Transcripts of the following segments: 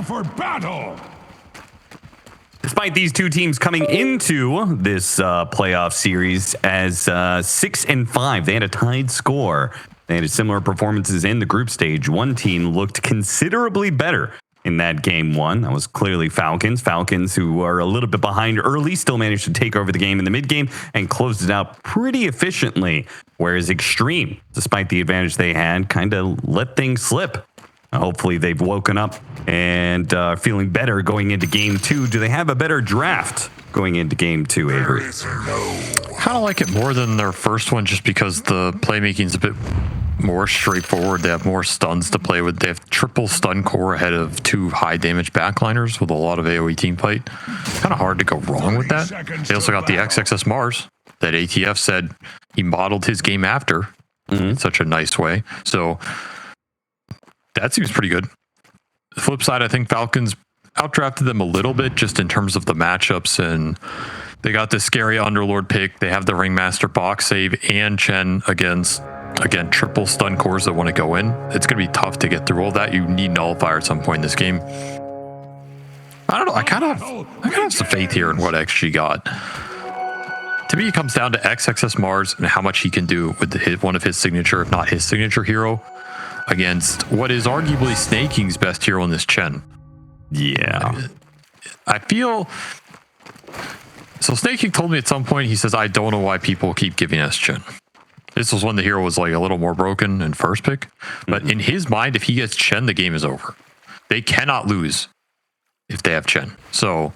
Prepare for battle. Despite these two teams coming into this playoff series as 6-5, they had a tied score. They had similar performances in the group stage. One team looked considerably better in that game one. That was clearly Falcons. Falcons, who are a little bit behind early, still managed to take over the game in the mid game and closed it out pretty efficiently. Whereas Xtreme, despite the advantage they had, kind of let things slip. Hopefully they've woken up and feeling better going into game two. Do they have a better draft going into game two, Avery? Kind of like it more than their first one, just because the playmaking's a bit more straightforward. They have more stuns to play with. They have triple stun core ahead of two high damage backliners with a lot of AoE team fight. Kind of hard to go wrong with that. They also got the XXS Mars that ATF said he modeled his game after in such a nice way. So that seems pretty good. The flip side, I think Falcons outdrafted them a little bit just in terms of the matchups, and they got this scary Underlord pick. They have the Ringmaster box save and Chen against, again, triple stun cores that want to go in. It's going to be tough to get through all that. You need Nullifier at some point in this game. I don't know. I kind of have some faith here in what XG got. To me, it comes down to XXS Mars and how much he can do with one of his signature, if not his signature hero, against what is arguably Snaking's best hero in this Chen. Yeah. I feel... So Sneyking told me at some point, he says, I don't know why people keep giving us Chen. This was when the hero was like a little more broken in first pick. But in his mind, if he gets Chen, the game is over. They cannot lose if they have Chen. So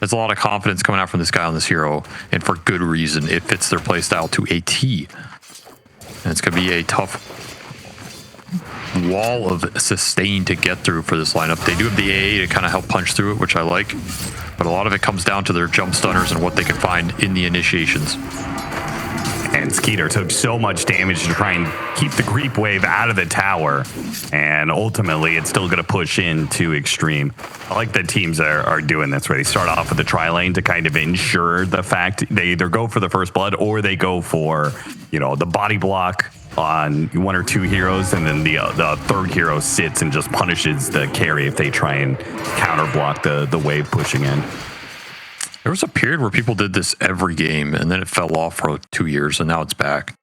there's a lot of confidence coming out from this guy on this hero. And for good reason. It fits their playstyle to a T. And it's going to be a tough wall of sustain to get through for this lineup. They do have the AA to kind of help punch through it, which I like. But a lot of it comes down to their jump stunners and what they can find in the initiations. And Skeeter took so much damage to try and keep the creep wave out of the tower. And ultimately, it's still going to push into Xtreme. I like that teams are doing this, where they start off with the tri-lane to kind of ensure the fact they either go for the first blood or they go for, you know, the body block on one or two heroes, and then the third hero sits and just punishes the carry if they try and counter block the wave pushing in. There was a period where people did this every game, and then it fell off for 2 years, and now it's back.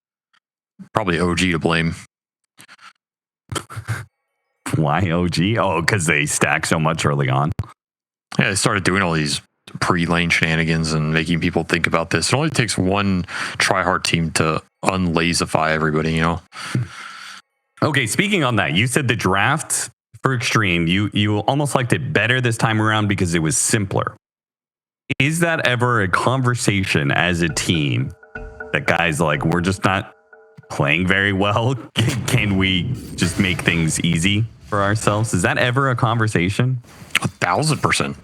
Probably OG to blame. Why OG? Oh, because they stack so much early on. Yeah, they started doing all these pre-lane shenanigans and making people think about this. It only takes one try-hard team to unlazify everybody, you know? Okay, speaking on that, you said the draft for Xtreme, you almost liked it better this time around because it was simpler. Is that ever a conversation as a team that guys like, we're just not playing very well? Can we just make things easy for ourselves? Is that ever a conversation? 1,000%.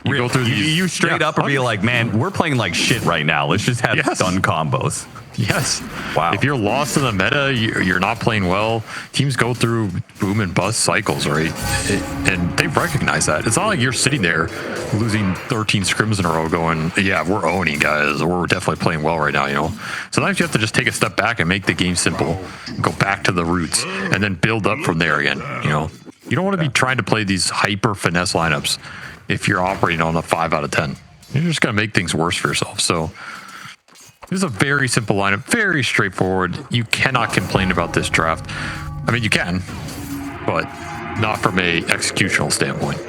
You go through these, you straight up or be like, man, we're playing like shit right now. Let's just have stun combos. Yes. Wow. If you're lost in the meta, you're not playing well. Teams go through boom and bust cycles, right? And they recognize that. It's not like you're sitting there losing 13 scrims in a row going, yeah, we're owning, guys. We're definitely playing well right now, you know? Sometimes you have to just take a step back and make the game simple, go back to the roots, and then build up from there again, you know? You don't want to be trying to play these hyper finesse lineups if you're operating on a 5 out of 10. You're just going to make things worse for yourself. So this is a very simple lineup, very straightforward. You cannot complain about this draft. I mean, you can, but not from a executional standpoint.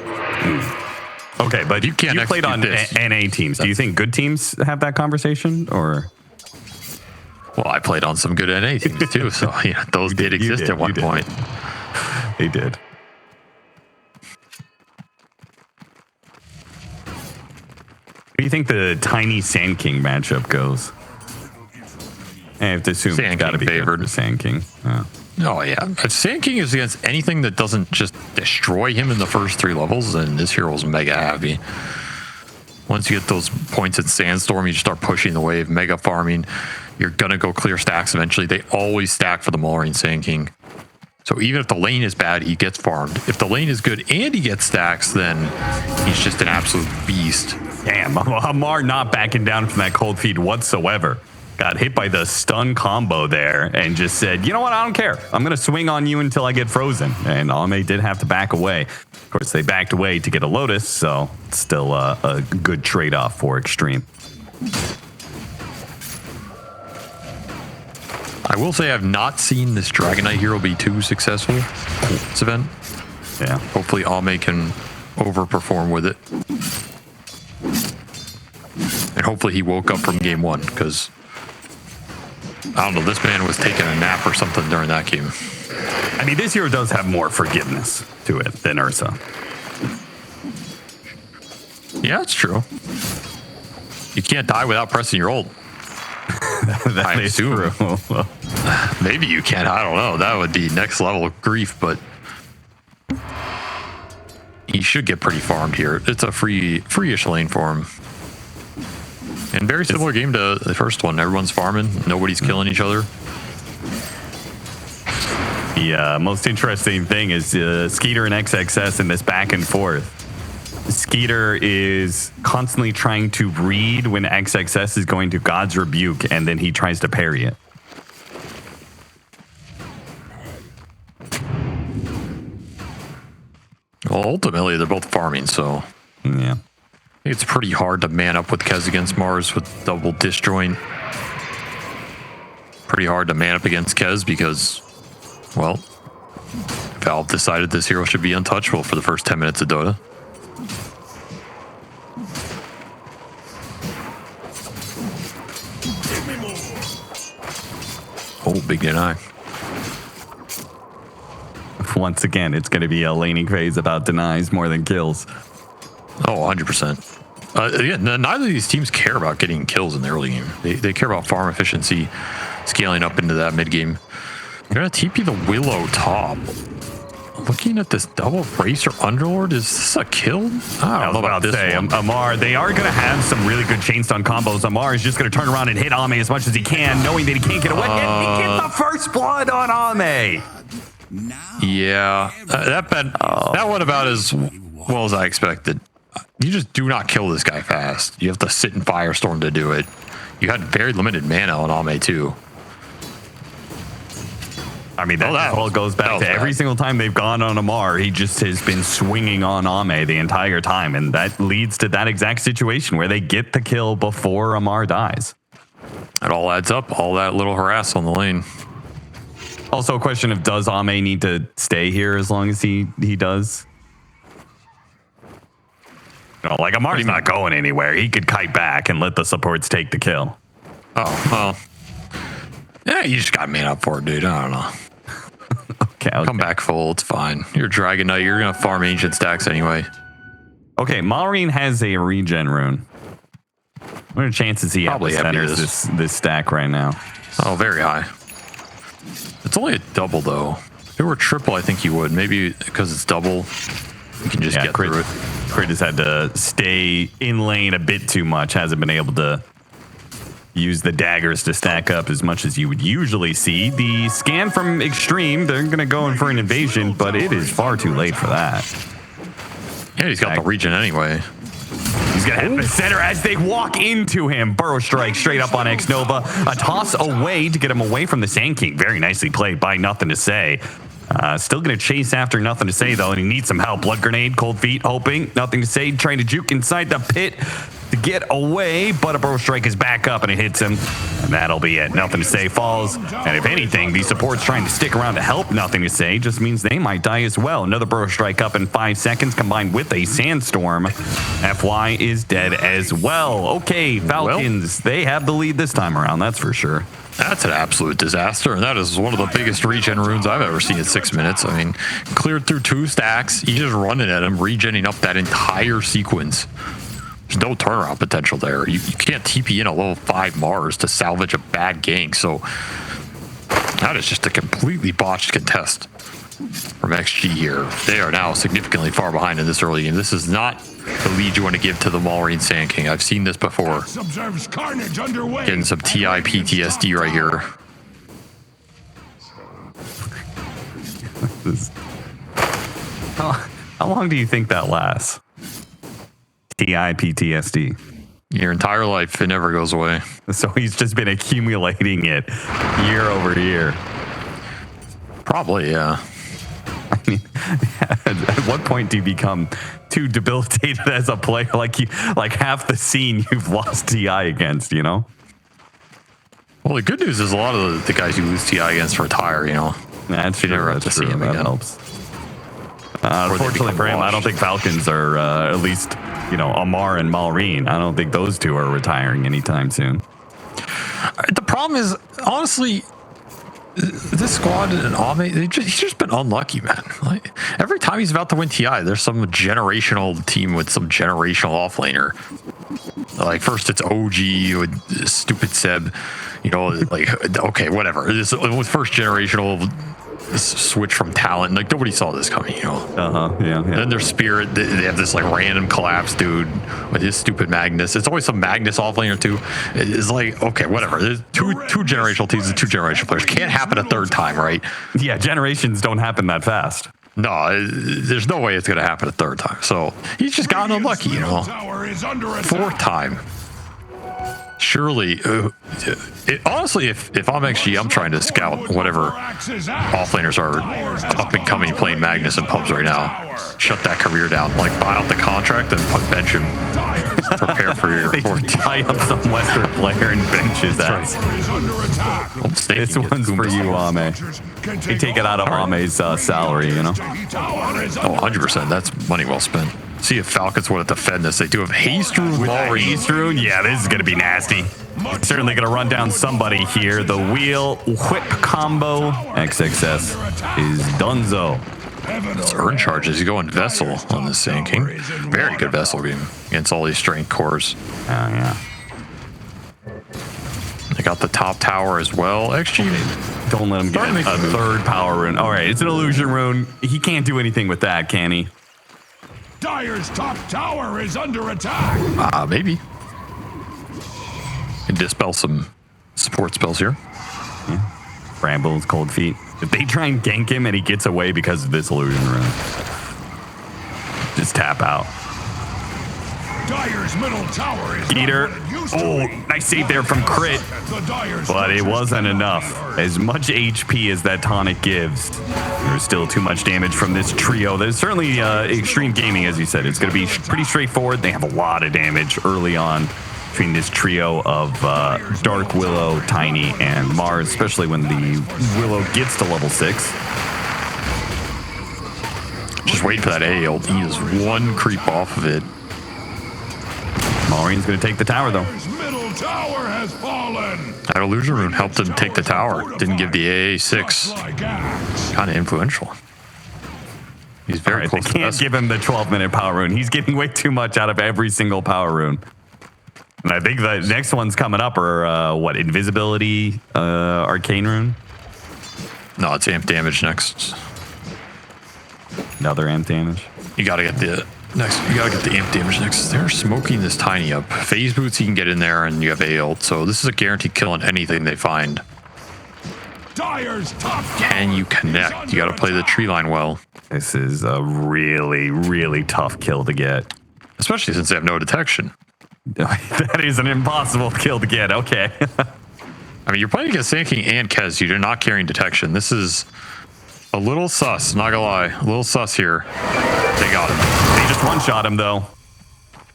Okay, but you played on NA teams. Do you think good teams have that conversation, or? Well, I played on some good NA teams too, so yeah, those did exist at one point. They did. What do you think the Tiny Sneyking matchup goes? I have to assume it's got to be favored to Sneyking. Oh, yeah. Sneyking is against anything that doesn't just destroy him in the first 3 levels, and this hero's mega happy. Once you get those points in Sandstorm, you just start pushing the wave, mega farming. You're going to go clear stacks eventually. They always stack for the Mullerine Sneyking. So even if the lane is bad, he gets farmed. If the lane is good and he gets stacks, then he's just an absolute beast. Damn, Hamar not backing down from that cold feed whatsoever. got hit by the stun combo there and just said, you know what, I don't care. I'm going to swing on you until I get frozen. And Ame did have to back away. Of course, they backed away to get a Lotus, so it's still a good trade-off for Xtreme. I will say I've not seen this Dragon Knight hero be too successful this event. Yeah. Hopefully Ame can overperform with it. And hopefully he woke up from game one, because I don't know, this man was taking a nap or something during that game. I mean, this hero does have more forgiveness to it than Ursa. Yeah, it's true. You can't die without pressing your ult. That is true. Maybe you can. I don't know. That would be next level of grief, but he should get pretty farmed here. It's a free-ish lane for him. And very similar game to the first one. Everyone's farming. Nobody's killing each other. The most interesting thing is Skeeter and XXS in this back and forth. Skeeter is constantly trying to read when XXS is going to God's Rebuke, and then he tries to parry it. Well, ultimately, they're both farming, so Yeah. it's pretty hard to man up with Kez against Mars with double disjoint. Pretty hard to man up against Kez because, well, Valve decided this hero should be untouchable for the first 10 minutes of Dota. Oh, big deny. Once again, it's going to be a laning phase about denies more than kills. Oh, 100%. Yeah, neither of these teams care about getting kills in the early game. They care about farm efficiency, scaling up into that mid game. They're going to TP the Willow top. Looking at this double Racer Underlord, is this a kill? I don't know about this one. Amar, they are going to have some really good chain stun combos. Amar is just going to turn around and hit Ame as much as he can, knowing that he can't get away. And he gets the first blood on Ame. Yeah, that went about as well as I expected. You just do not kill this guy fast. You have to sit in Firestorm to do it. You had very limited mana on Ame too. I mean, that all goes back to every single time they've gone on Amar, he just has been swinging on Ame the entire time, and that leads to that exact situation where they get the kill before Amar dies. It all adds up, all that little harass on the lane. Also a question of, does Ame need to stay here as long as he does? You know, like Amar's not going anywhere. He could kite back and let the supports take the kill. Oh, well. Yeah, you just got man up for it, dude. I don't know. Okay. Come back full. It's fine. You're Dragon Knight. You're going to farm ancient stacks anyway. Okay, Malrine has a regen rune. What are the chances he probably enters this stack right now? Oh, very high. It's only a double, though. If it were triple, I think he would. Maybe because it's double, you can just get through it. Crit has had to stay in lane a bit too much. Hasn't been able to use the daggers to stack up as much as you would usually see. The scan from Xtreme, they're going to go in for an invasion, but it is far too late for that. Yeah, he's got the regen anyway. He's going to hit the center as they walk into him. Burrow strike straight up on X-Nova. A toss away to get him away from the Sand King. Very nicely played by Nothing to Say. Still going to chase after Nothing to Say, though, and he needs some help. Blood Grenade, Cold Feet, hoping. Nothing to Say, trying to juke inside the pit to get away, but a Burrow Strike is back up and it hits him, and that'll be it. Nothing to Say falls, and if anything, these supports trying to stick around to help Nothing to Say just means they might die as well. Another Burrow Strike up in 5 seconds, combined with a Sandstorm. FY is dead as well. Okay, Falcons, they have the lead this time around, that's for sure. That's an absolute disaster, and that is one of the biggest regen runes I've ever seen in 6 minutes. I mean, cleared through 2 stacks. You just running at him, regenning up that entire sequence. There's no turnaround potential there. You can't TP in a level 5 Mars to salvage a bad gank, so that is just a completely botched contest from XG here. They are now significantly far behind in this early game. This is not the lead you want to give to the Malrine Sand King. I've seen this before. Observes carnage underway. Getting some TI PTSD right here. How long do you think that lasts? TI PTSD. Your entire life, it never goes away. So he's just been accumulating it year over year. Probably, yeah. I mean, at what point do you become too debilitated as a player? Like half the scene you've lost TI against, you know? Well, the good news is a lot of the guys you lose TI against retire, you know? That's true. never have That's to see true. him That again. helps. Unfortunately for him, I don't think Falcons are, at least, you know, Amar and Malrine. I don't think those two are retiring anytime soon. The problem is, honestly, this squad and Ame, he's just been unlucky, man. Like, every time he's about to win TI, there's some generational team with some generational offlaner. Like, first it's OG with stupid Seb, you know, like, okay, whatever. It was first generational switch from talent. Like, nobody saw this coming, you know. Yeah. Then their Spirit, they have this like random collapse dude with his stupid Magnus. It's always some Magnus offlaner too. It's like, okay, whatever. There's two generational teams and two generational players. Can't happen a third time, right? Yeah, generations don't happen that fast. No, there's no way it's going to happen a third time. So he's just gotten unlucky, you know. Fourth time. Surely, honestly, if I'm XG, I'm trying to scout whatever offlaners are up and coming playing Magnus and pubs right now. Shut that career down. Like, buy out the contract and bench him. Prepare for your They fourth. tie up some Western player and benches that. This one's for you, Ame. They take it out of Ame's salary, you know? Oh, 100%. That's money well spent. See if Falcons want to defend this. They do have Xtreme. Xtreme? Yeah, this is going to be nasty. Certainly going to run down somebody here. The wheel whip combo. XXS is Dunzo. It's earn charges. You go in Vessel on this Sneyking. Very good Vessel game against all these strength cores. Oh, yeah. They got the top tower as well. XG. Don't let him get a third power rune. All right, it's an illusion rune. He can't do anything with that, can he? Dire's top tower is under attack. Maybe. Can dispel some support spells here. Yeah. Brambles, cold feet. If they try and gank him and he gets away because of this illusion rune, just tap out. Dire's middle tower is Eater. not what it used to Oh, be. nice save there from Crit. But it wasn't enough. As much HP as that tonic gives, there's still too much damage from this trio. There's certainly Xtreme Gaming, as you said. It's going to be pretty straightforward. They have a lot of damage early on between this trio of Dark Willow, Tiny, and Mars, especially when the Willow gets to level 6. Just wait for that A ult. He is one creep off of it. Maureen's going to take the tower, though. Dire's middle tower has fallen. That illusion rune helped him take the tower. Didn't give the AA 6. Like axe. Kind of influential. He's very Right, they close to can't best. give him the 12-minute power rune. He's getting way too much out of every single power rune. And I think the next one's coming up are, what, Invisibility, Arcane Rune? No, it's amp damage next. Another amp damage. You gotta get the amp damage next. They're smoking this Tiny up. Phase boots, he can get in there, and you have A ult. So this is a guaranteed kill on anything they find. Dire's top Can you tower is connect? under You gotta play the attack. tree line well. This is a really, really tough kill to get. Especially since they have no detection. That is an impossible kill to get. Okay. I mean, you're playing against Sneyking and Kez. You're not carrying detection. This is a little sus, not gonna lie. A little sus here. They got him. They just one-shot him, though.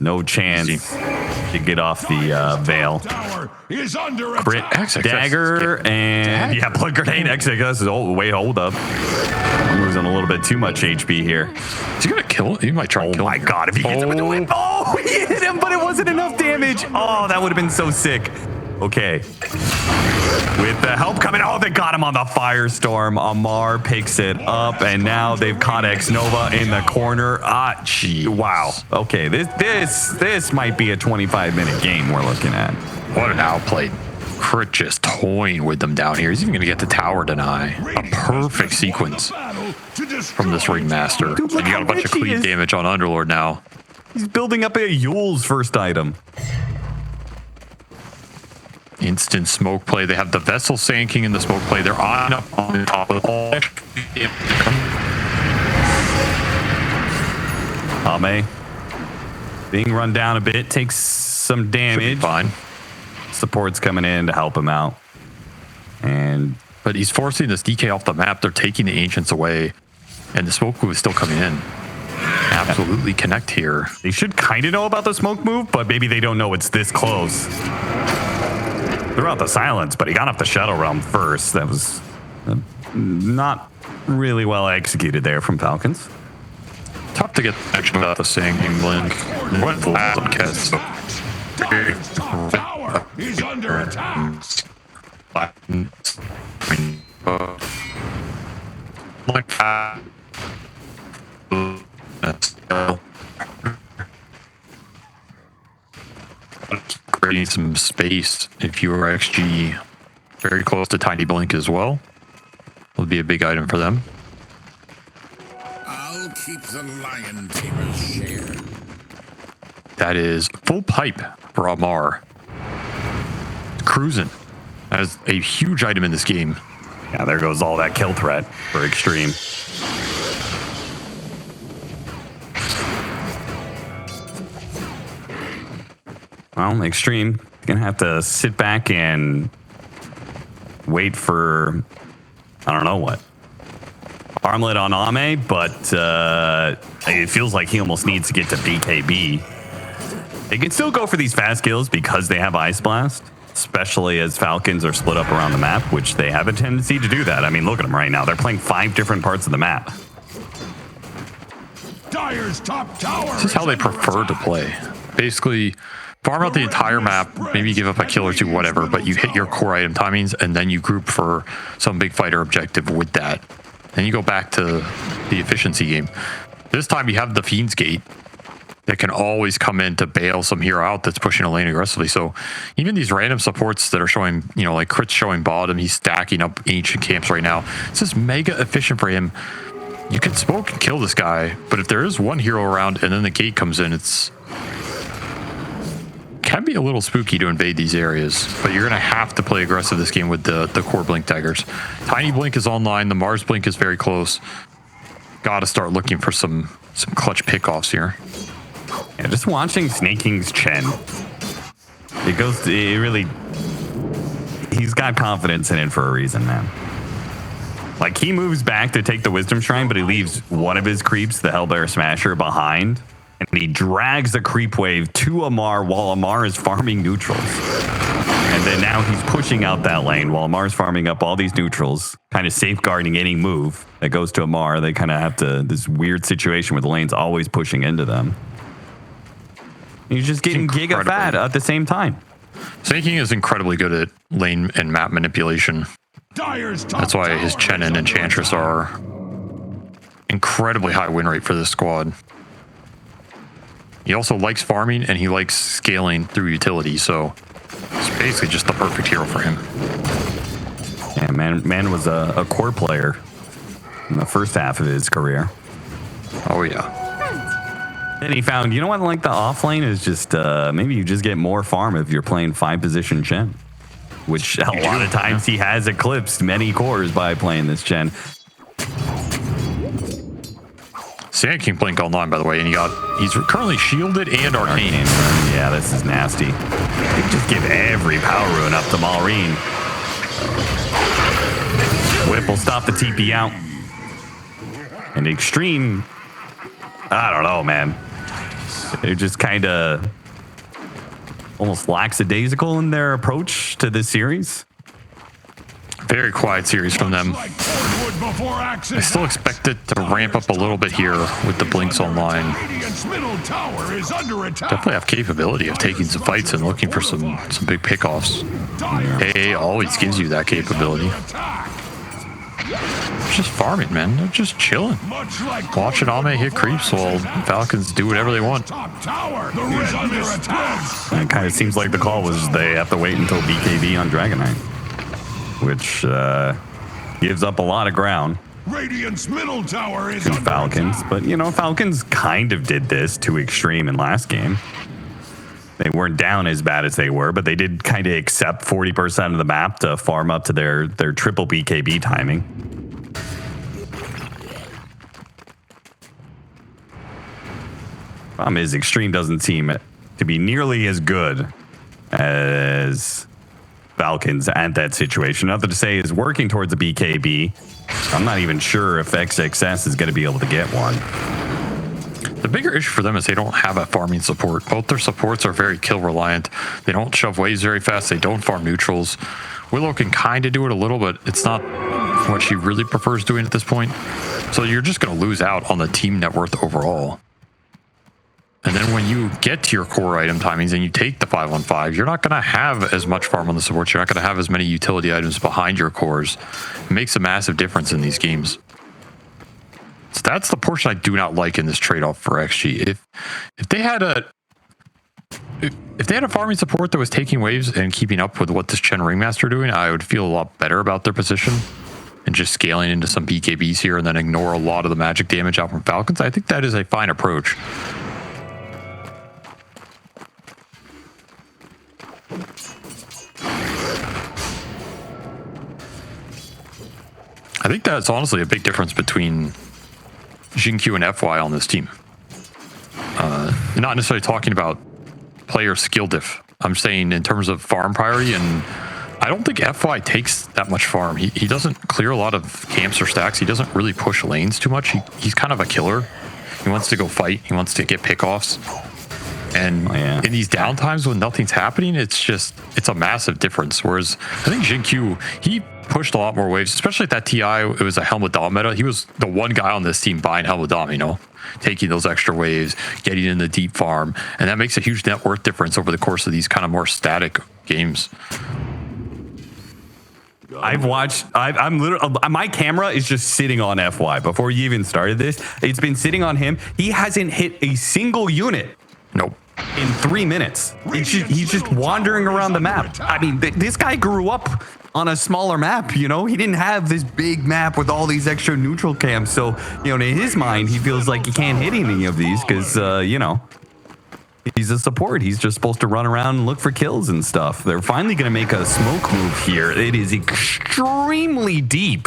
No chance to get off the Veil. Tower is under Crit, attack. dagger, and yeah, blood grenade. XXS is wait, hold up. I'm losing a little bit too much HP here. Is he gonna kill him? He might try to kill him. My God, if he gets him with the whip. Oh, he hit him, but it wasn't enough damage. Oh, that would have been so sick. Okay. With the help coming, oh, they got him on the Firestorm. Amar picks it up, and now they've caught X-Nova in the corner. Ah, gee, wow. Okay, this might be a 25-minute game we're looking at. What an outplay. Crit just toying with them down here. He's even gonna get the tower deny. A perfect sequence from this Ringmaster. Dude, And you got a bunch of how rich he cleave is. damage on Underlord now. He's building up a Yule's first item. Instant smoke play. They have the Vessel Sneyking in the smoke play. They're on up on the top of all. Ame being run down a bit, takes some damage. Fine. support's coming in to help him out. But he's forcing this DK off the map. They're taking the Ancients away, and the smoke move is still coming in. Absolutely connect here. They should kind of know about the smoke move, but maybe they don't know it's this close. Threw out the silence, but he got off the Shadow Realm first. That was not really well executed there from Falcons. Tough to get action without the Sneyking blink. Went last on Kez, so Dyer's top tower is under attack. Creating some space if you were XG very close to Tiny Blink as well. Would be a big item for them. I'll keep the lion tamer's share. That is full pipe for Amar. Cruising. That is a huge item in this game. Yeah, there goes all that kill threat for Xtreme. Well, Xtreme gonna have to sit back and wait for, I don't know what, armlet on Ame, but it feels like he almost needs to get to BKB. They can still go for these fast kills because they have Ice Blast, especially as Falcons are split up around the map, which they have a tendency to do that. I mean, look at them right now. They're playing 5 different parts of the map. Dyer's top tower. This is how they prefer to play. Basically, farm out the entire map, maybe give up a kill or two, whatever, but you hit your core item timings, and then you group for some big fighter objective with that. Then you go back to the efficiency game. This time you have the Fiend's Gate that can always come in to bail some hero out that's pushing a lane aggressively. So even these random supports that are showing, you know, like Crit's showing bottom, he's stacking up ancient camps right now. This is mega efficient for him. You can smoke and kill this guy, but if there is one hero around and then the gate comes in, it's can be a little spooky to invade these areas, but you're going to have to play aggressive this game with the core blink daggers. Tiny blink is online. The Mars blink is very close. Got to start looking for some clutch pickoffs here. Yeah, just watching Sneyking's Chen. He's got confidence in it for a reason, man. Like, he moves back to take the Wisdom Shrine, but he leaves one of his creeps, the Hellbear Smasher, behind. And he drags the creep wave to Amar while Amar is farming neutrals. And then now he's pushing out that lane while Amar's farming up all these neutrals, kind of safeguarding any move that goes to Amar. They kind of have to, this weird situation where the lane's always pushing into them. He's just getting giga fat at the same time. Sneyking is incredibly good at lane and map manipulation. That's why his Chen and Enchantress are incredibly high win rate for this squad. He also likes farming and he likes scaling through utility, so it's basically just the perfect hero for him. Yeah, man was a core player in the first half of his career. Oh yeah. Then he found, you know what, like the off lane is just, maybe you just get more farm if you're playing 5-position Chen. Which a lot of times he has eclipsed many cores by playing this Chen. Sneyking blink online, by the way, and he's currently shielded and arcane. Yeah, this is nasty. They can just give every power rune up to Malrine. Whip will stop the TP out. And Xtreme, I don't know, man. They're just kind of almost lackadaisical in their approach to this series. Very quiet series from them. I still expect it to ramp up a little bit here with the blinks online. Definitely have capability of taking some fights and looking for some big pickoffs. AA always gives you that capability. They're just farming, man. They're just chilling. Watching Ame hit creeps while Falcons do whatever they want. It kind of seems like the call was they have to wait until BKB on Dragon Knight, which gives up a lot of ground to Falcons. But, you know, Falcons kind of did this to Xtreme in last game. They weren't down as bad as they were, but they did kind of accept 40% of the map to farm up to their triple BKB timing. Problem is, Xtreme doesn't seem to be nearly as good as Falcons at that situation. Nothing to say is working towards a BKB. I'm not even sure if XXS is going to be able to get one. The bigger issue for them is they don't have a farming support. Both their supports are very kill reliant. They don't shove waves very fast. They don't farm neutrals. Willow can kind of do it a little, but it's not what she really prefers doing at this point. So you're just going to lose out on the team net worth overall. And then when you get to your core item timings and you take the 5-on-5, you're not going to have as much farm on the supports. You're not going to have as many utility items behind your cores. It makes a massive difference in these games. So that's the portion I do not like in this trade-off for XG. If they had a farming support that was taking waves and keeping up with what this Chen Ringmaster are doing, I would feel a lot better about their position and just scaling into some BKBs here and then ignore a lot of the magic damage out from Falcons. I think that is a fine approach. I think that's honestly a big difference between Xingqiu and FY on this team. Not necessarily talking about player skill diff. I'm saying in terms of farm priority, and I don't think FY takes that much farm. He doesn't clear a lot of camps or stacks. He doesn't really push lanes too much. He's kind of a killer. He wants to go fight. He wants to get pickoffs. And in these downtimes when nothing's happening, it's a massive difference. Whereas I think Xingqiu, he pushed a lot more waves, especially at that TI. It was a Helmet Dom meta. He was the one guy on this team buying Helmet Dom, you know, taking those extra waves, getting in the deep farm. And that makes a huge net worth difference over the course of these kind of more static games. I've watched, I'm literally, my camera is just sitting on FY before you even started this. It's been sitting on him. He hasn't hit a single unit. Nope. In 3 minutes. He's just wandering around the map. I mean, this guy grew up on a smaller map, you know? He didn't have this big map with all these extra neutral camps. So, you know, in his mind, he feels like he can't hit any of these because, you know, he's a support. He's just supposed to run around and look for kills and stuff. They're finally going to make a smoke move here. It is extremely deep.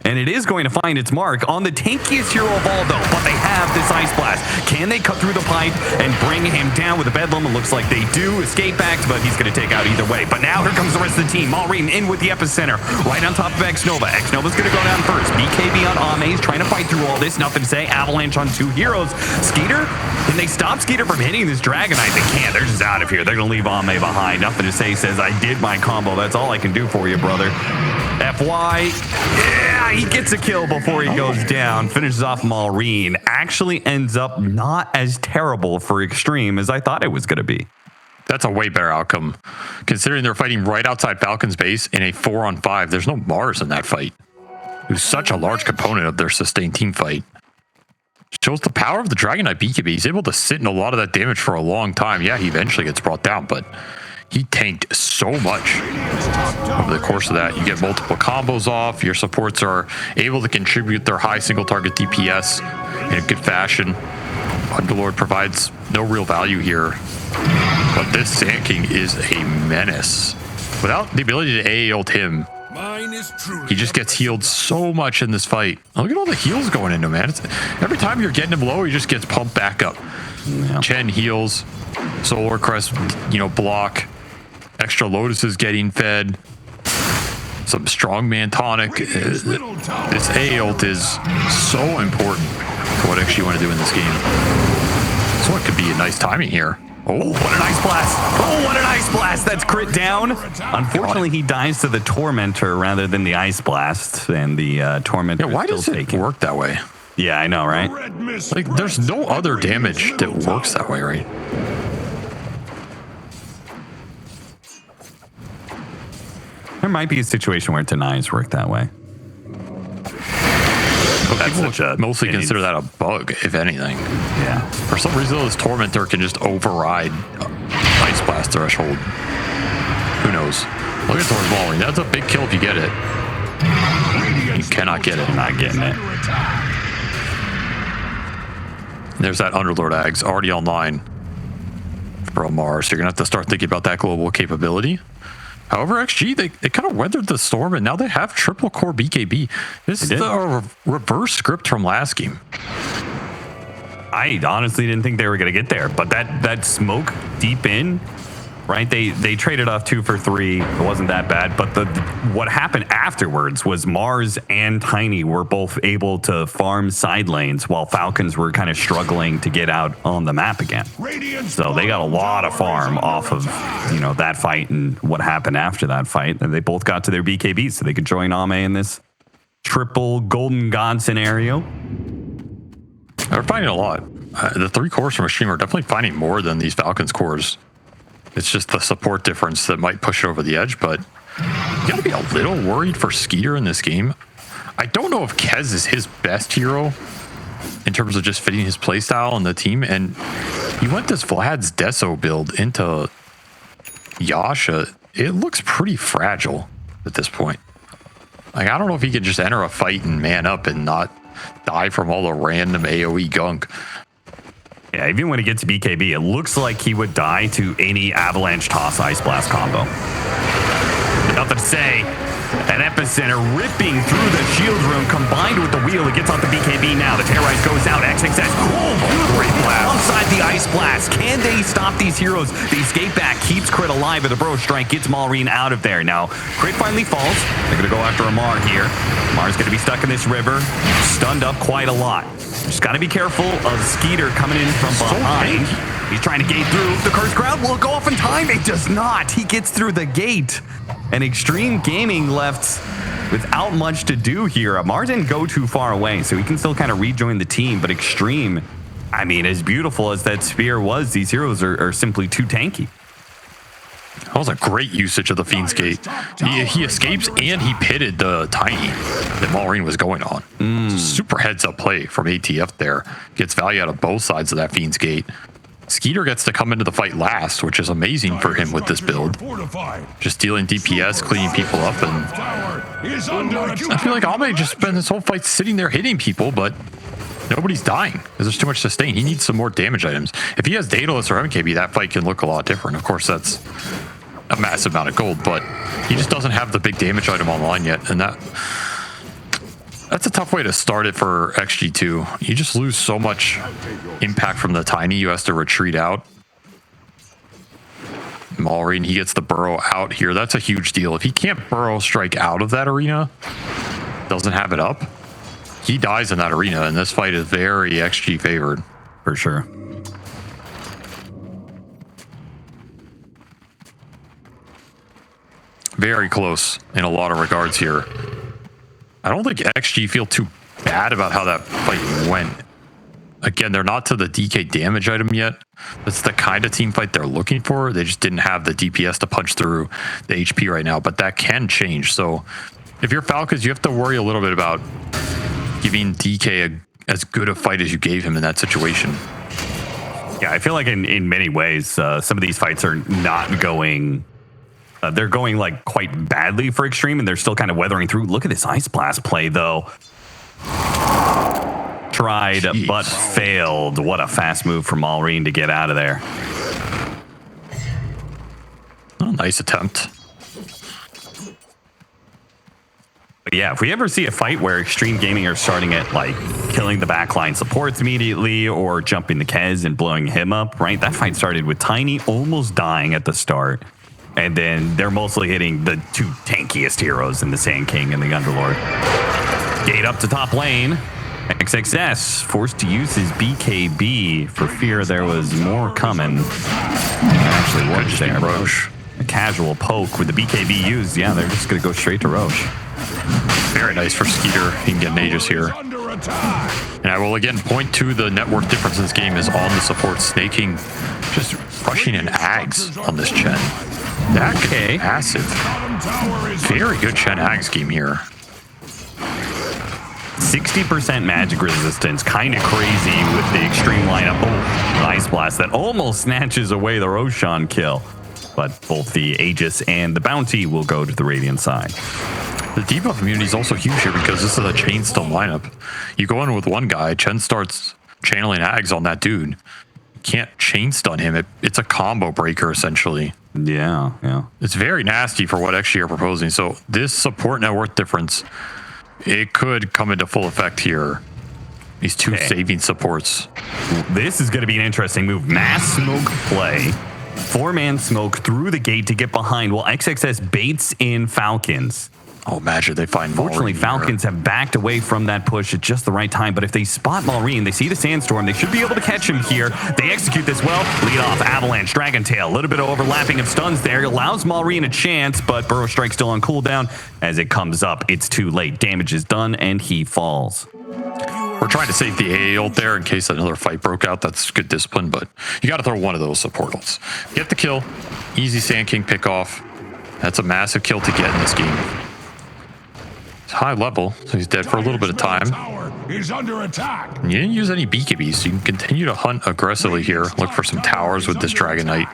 And it is going to find its mark on the tankiest hero of all, though. But they have this Ice Blast. Can they cut through the pipe and bring him down with a Bedlam? It looks like they do. Escape backs, but he's going to take out either way. But now here comes the rest of the team. Malrine in with the epicenter, right on top of Xnova. Xnova's going to go down first. BKB on Ame's trying to fight through all this. Nothing to say. Avalanche on 2 heroes. Skeeter, can they stop Skeeter from hitting this Dragonite? They can't. They're just out of here. They're going to leave Ame behind. Nothing to say. Says, I did my combo. That's all I can do for you, brother. FY, yeah, he gets a kill before he goes down. Finishes off Malrine. Actually ends up not as terrible for Xtreme as I thought it was going to be. That's a way better outcome, considering they're fighting right outside Falcon's base in a 4-on-5. There's no Mars in that fight, who's such a large component of their sustained team fight. Shows the power of the Dragonite BKB. He's able to sit in a lot of that damage for a long time. Yeah, he eventually gets brought down, but he tanked so much over the course of that. You get multiple combos off. Your supports are able to contribute their high single target DPS in a good fashion. Underlord provides no real value here. But this Sneyking is a menace. Without the ability to AA ult him, he just gets healed so much in this fight. Look at all the heals going into him, man. Every time you're getting him low, he just gets pumped back up. Yeah. Chen heals. Solar Crest, you know, block. Extra Lotus is getting fed. Some strongman tonic. This A ult is so important for what actually you want to do in this game. So it could be a nice timing here. Oh, what an Ice Blast. Oh, what an Ice Blast. That's crit down. Unfortunately, he dies to the Tormentor rather than the Ice Blast. And the Tormentor why does it work that way? Yeah, I know, right? Like, there's no other damage that works that way, right? There might be a situation where denies work that way. But people mostly consider that a bug, if anything. Yeah. For some reason, this Tormentor can just override Ice Blast threshold. Who knows? Look at Thor's Mauling. That's a big kill if you get it. You cannot get it. You're not getting it. There's that Underlord Ags already online for Omar, so you're going to have to start thinking about that global capability. However, XG, they kind of weathered the storm, and now they have triple core BKB. This is the reverse script from last game. I honestly didn't think they were going to get there, but that smoke deep in right? They traded off 2 for 3. It wasn't that bad. But what happened afterwards was Mars and Tiny were both able to farm side lanes while Falcons were kind of struggling to get out on the map again. So they got a lot of farm off of, you know, that fight and what happened after that fight. And they both got to their BKBs so they could join Ame in this triple Golden God scenario. They're finding a lot. The 3 cores from Xtreme are definitely finding more than these Falcons cores. It's just the support difference that might push it over the edge, but you gotta be a little worried for Skeeter in this game. I don't know if Kez is his best hero in terms of just fitting his playstyle on the team, and he went this Vlad's Deso build into Yasha. It looks pretty fragile at this point. Like, I don't know if he can just enter a fight and man up and not die from all the random AoE gunk. Yeah, even when he gets BKB, it looks like he would die to any Avalanche Toss Ice Blast combo. Nothing to say. An Epicenter ripping through the shield room combined with the wheel. It gets off the BKB now. The Terrorize goes out. XXS. Oh, great blast. Alongside the Ice Blast. Can they stop these heroes? The escape back keeps Crit alive, but the Bro Strike gets Maureen out of there. Now, Crit finally falls. They're going to go after Amar here. Amar's going to be stuck in this river. Stunned up quite a lot. Just got to be careful of Skeeter coming in from behind. He's trying to gate through. The Curse Crowd will go off in time. It does not. He gets through the gate. And Xtreme Gaming left without much to do here. Amar didn't go too far away, so he can still kind of rejoin the team. But Xtreme, I mean, as beautiful as that spear was, these heroes are simply too tanky. That was a great usage of the Fiend's Gate. He escapes and he pitted the Tiny that Maureen was going on. Super heads up play from ATF there. Gets value out of both sides of that Fiend's Gate. Skeeter gets to come into the fight last, which is amazing for him with this build. Just dealing DPS, cleaning people up, and I feel like Ame just spent this whole fight sitting there hitting people, but nobody's dying because there's too much sustain. He needs some more damage items. If he has Daedalus or MKB, that fight can look a lot different. Of course, that's a massive amount of gold, but he just doesn't have the big damage item online yet, and that's a tough way to start it for XG2. You just lose so much impact from the Tiny. You have to retreat out. Maureen, he gets the burrow out here. That's a huge deal. If he can't burrow strike out of that arena, doesn't have it up, he dies in that arena, and this fight is very XG favored. For sure. Very close in a lot of regards here. I don't think XG feel too bad about how that fight went. Again, they're not to the DK damage item yet. That's the kind of team fight they're looking for. They just didn't have the DPS to punch through the HP right now, but that can change. So if you're Falcons, you have to worry a little bit about giving DK as good a fight as you gave him in that situation. Yeah, I feel like in many ways, some of these fights are not going... they're going like quite badly for Xtreme, and they're still kind of weathering through. Look at this Ice Blast play, though. Tried, but failed. What a fast move from Maureen to get out of there. Oh, nice attempt. But yeah, if we ever see a fight where Xtreme Gaming are starting at like killing the backline supports immediately or jumping the Kez and blowing him up, right? That fight started with Tiny almost dying at the start. And then they're mostly hitting the 2 tankiest heroes in the Sand King and the Underlord. Gate up to top lane. XXS forced to use his BKB for fear there was more coming. Actually, what is there? Roche. A casual poke with the BKB used. Yeah, they're just going to go straight to Roche. Very nice for Skeeter. He can get an Aegis here. And I will again point to the net worth difference in this game is on the support. Sneyking just rushing in Ags on this Chen. That could be massive. Very good Chen Ag scheme here. 60% magic resistance. Kind of crazy with the Xtreme lineup. Oh, Ice Blast that almost snatches away the Roshan kill. But both the Aegis and the Bounty will go to the Radiant side. The debuff immunity is also huge here because this is a chain stun lineup. You go in with one guy, Chen starts channeling Ags on that dude. You can't chain stun him. It's a combo breaker, essentially. Yeah. It's very nasty for what XG are proposing. So this support net worth difference, it could come into full effect here. These 2 saving supports. This is going to be an interesting move. Mass smoke play. 4-man smoke through the gate to get behind while XXS baits in Falcons. Oh, imagine they find Fortunately, Falcons have backed away from that push at just the right time, but if they spot Maureen, they see the Sandstorm, they should be able to catch him here. They execute this well. Lead off, Avalanche, Dragon Tail, a little bit of overlapping of stuns there. It allows Maureen a chance, but Burrow Strike still on cooldown. As it comes up, it's too late. Damage is done, and he falls. We're trying to save the AA ult there in case another fight broke out. That's good discipline, but you got to throw one of those support ults. Get the kill. Easy Sand King pick off. That's a massive kill to get in this game. High level, so he's dead for a little bit of time. Is under attack. You didn't use any BKBs, so you can continue to hunt aggressively here. Look for some towers with this Dragon Knight.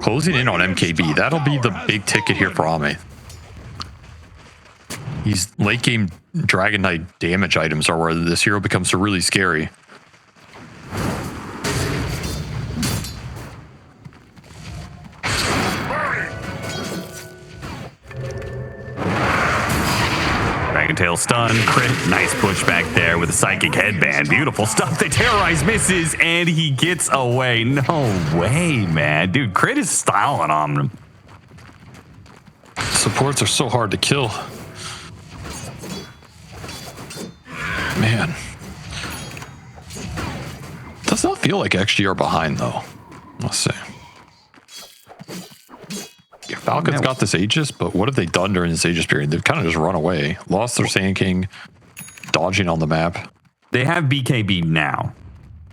Closing in on MKB, that'll be the big ticket here for Ame. These late game Dragon Knight damage items are where this hero becomes really scary. Dragon Tail stun, crit, nice push back there with a psychic headband. Beautiful stuff. They terrorize, misses, and he gets away. No way, man. Dude, crit is styling on him. Supports are so hard to kill. Man. Does not feel like XG are behind, though. Let's see. Yeah, Falcons got this Aegis, but what have they done during this Aegis period? They've kind of just run away. Lost their Sand King, dodging on the map. They have BKB now.